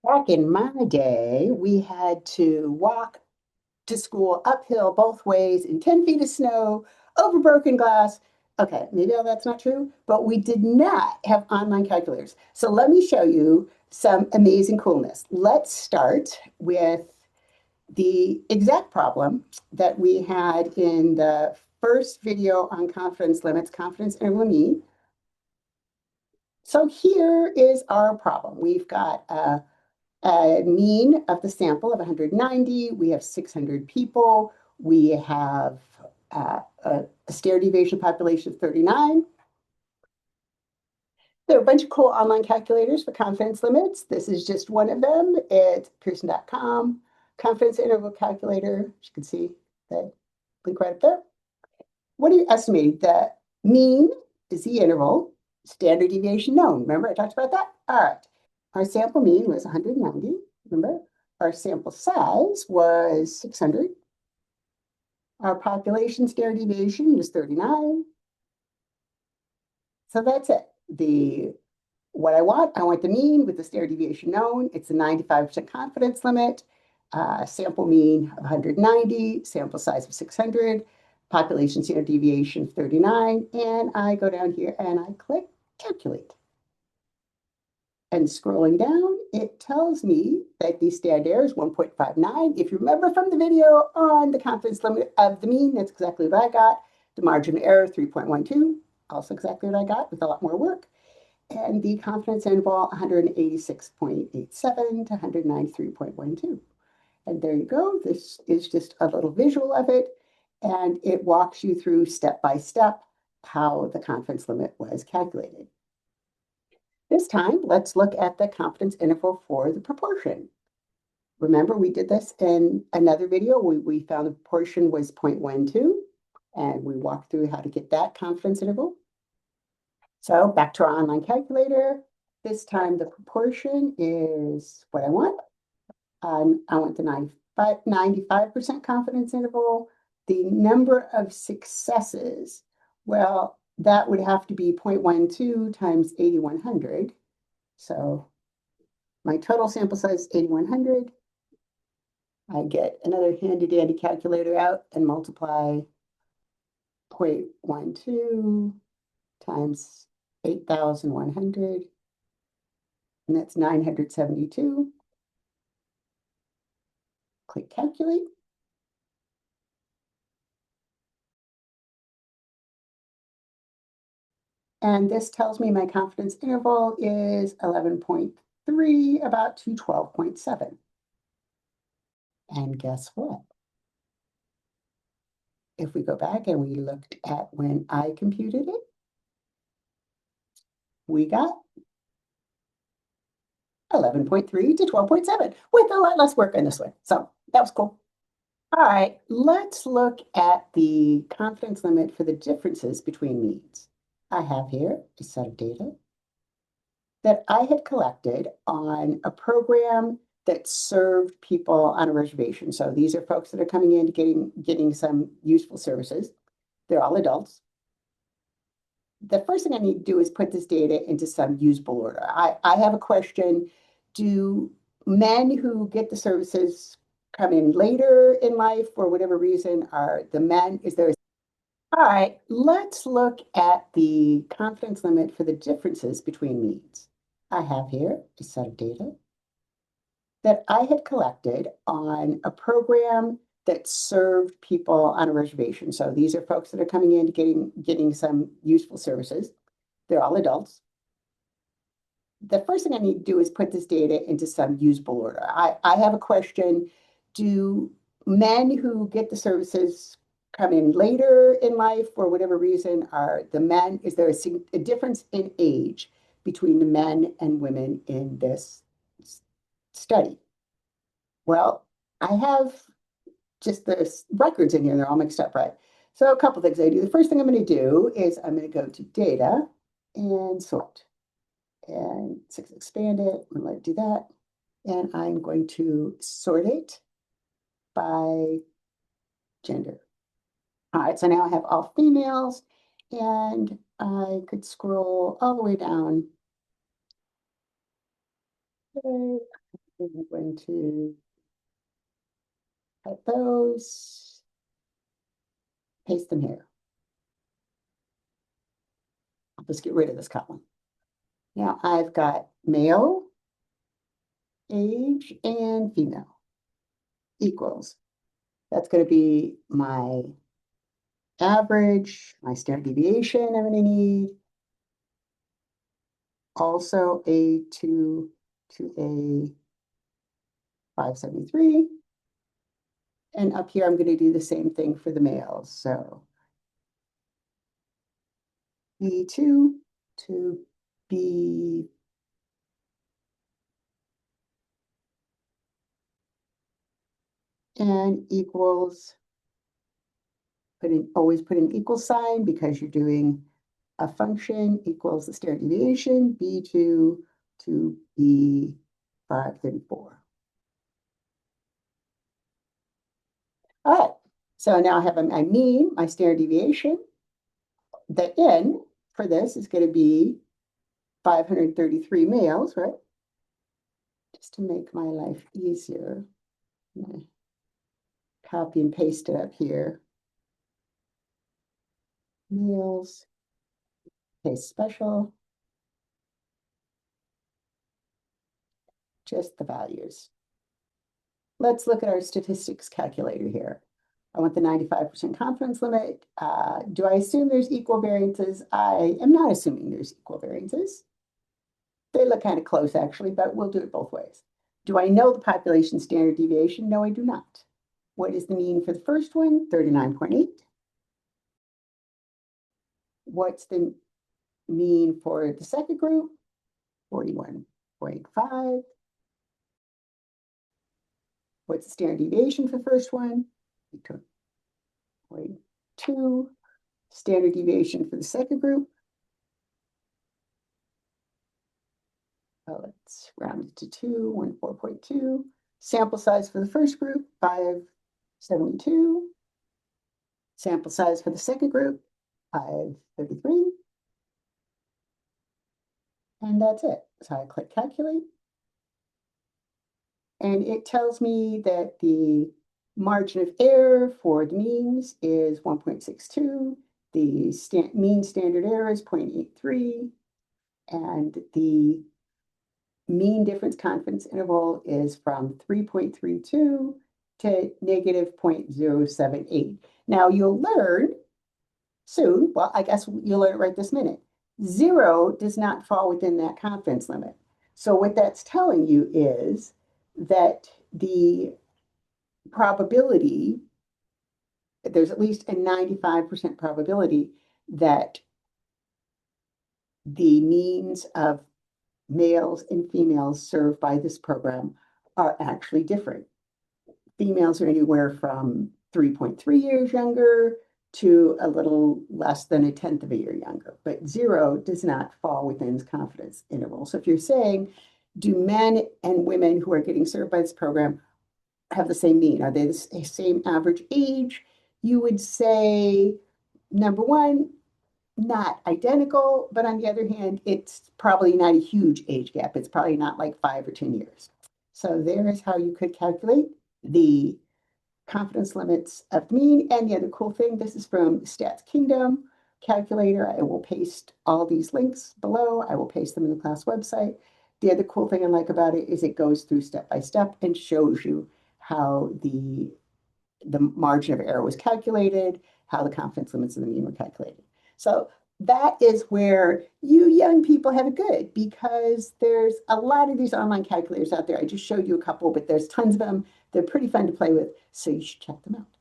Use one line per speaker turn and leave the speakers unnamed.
Back in my day, we had to walk to school uphill both ways in 10 feet of snow, over broken glass. Okay, maybe all that's not true, but we did not have online calculators. So let me show you some amazing coolness. Let's start with the exact problem that we had in the first video on confidence limits, confidence interval mean. So here is our problem. We've got a mean of the sample of 190. We have 600 people. We have a standard deviation population of 39. There are a bunch of cool online calculators for confidence limits. This is just one of them. It's Pearson.com, confidence interval calculator. As you can see, the link right up there. What do you estimate? The mean is the interval, standard deviation known. Remember I talked about that? All right. Our sample mean was 190. Remember? Our sample size was 600. Our population standard deviation was 39. So that's it. What I want the mean with the standard deviation known. It's a 95% confidence limit. Sample mean of 190, sample size of 600, population standard deviation of 39, and I go down here and I click calculate. And scrolling down, it tells me that the standard error is 1.59. If you remember from the video on the confidence limit of the mean, that's exactly what I got. The margin of error, 3.12, also exactly what I got with a lot more work. And the confidence interval, 186.87 to 193.12. And there you go. This is just a little visual of it. And it walks you through step by step how the confidence limit was calculated. This time, let's look at the confidence interval for the proportion. Remember, we did this in another video. We found the proportion was 0.12, and we walked through how to get that confidence interval. So back to our online calculator. This time, the proportion is what I want. I want the 95% confidence interval. The number of successes, well, that would have to be 0.12 times 8,100. So my total sample size is 8,100. I get another handy dandy calculator out and multiply 0.12 times 8,100, and that's 972. Click calculate. And this tells me my confidence interval is 11.3, about to 12.7. And guess what? If we go back and we looked at when I computed it, we got 11.3 to 12.7 with a lot less work in this one. So that was cool. All right, let's look at the confidence limit for the differences between means. I have here a set of data that I had collected on a program that served people on a reservation. So these are folks that are coming in getting some useful services. They're all adults. The first thing I need to do is put this data into some usable order. I have a question. Do men who get the services come in later in life for whatever reason? Are the men, is there all right, let's look at the confidence limit for the differences between means. I have here a set of data that I had collected on a program that served people on a reservation. So these are folks that are coming in getting some useful services. They're all adults. The first thing I need to do is put this data into some usable order. I have a question. Do men who get the services come in later in life for whatever reason? Are the men, is there a difference in age between the men and women in this study? Well, I have just the records in here. They're all mixed up, right? So a couple things I do. The first thing I'm going to do is I'm going to go to data and sort. And expand it. I'm going to do that. And I'm going to sort it by gender. All right, so now I have all females, and I could scroll all the way down. I'm going to cut those, paste them here. I'll just get rid of this column. Now I've got male, age, and female equals. That's going to be my average, my standard deviation I'm going to need. Also A2 to A573. And up here, I'm going to do the same thing for the males. So B2 to B and equals, always put an equal sign because you're doing a function equals the standard deviation, B2 to B534. All right, so now I have my mean, my standard deviation. The N for this is going to be 533 males, right? Just to make my life easier, I'm going to copy and paste it up here. Males, case special, just the values. Let's look at our statistics calculator here. I want the 95% confidence limit. Do I assume there's equal variances? I am not assuming there's equal variances. They look kind of close, actually, but we'll do it both ways. Do I know the population standard deviation? No, I do not. What is the mean for the first one? 39.8. What's the mean for the second group? 41.5. What's the standard deviation for the first one? 0.2. Standard deviation for the second group? Let's round it to 2, 14.2. Sample size for the first group, 572. Sample size for the second group, 533. And that's it. So I click calculate. And it tells me that the margin of error for the means is 1.62. The mean standard error is 0.83. And the mean difference confidence interval is from 3.32 to negative 0.078. Now you'll learn soon, well, I guess you'll learn it right this minute. 0 does not fall within that confidence limit. So what that's telling you is that the probability, there's at least a 95% probability that the means of males and females served by this program are actually different. Females are anywhere from 3.3 years younger to a little less than a tenth of a year younger, but 0 does not fall within its confidence interval. So if you're saying, do men and women who are getting served by this program have the same mean? Are they the same average age? You would say, number one, not identical, but on the other hand, it's probably not a huge age gap. It's probably not like 5 or 10 years. So there is how you could calculate the confidence limits of the mean. And the other cool thing, this is from Stats Kingdom calculator. I will paste all these links below. I will paste them in the class website. The other cool thing I like about it is it goes through step by step and shows you how the margin of error was calculated, how the confidence limits of the mean were calculated. So that is where you young people have it good because there's a lot of these online calculators out there. I just showed you a couple, but there's tons of them. They're pretty fun to play with, so you should check them out.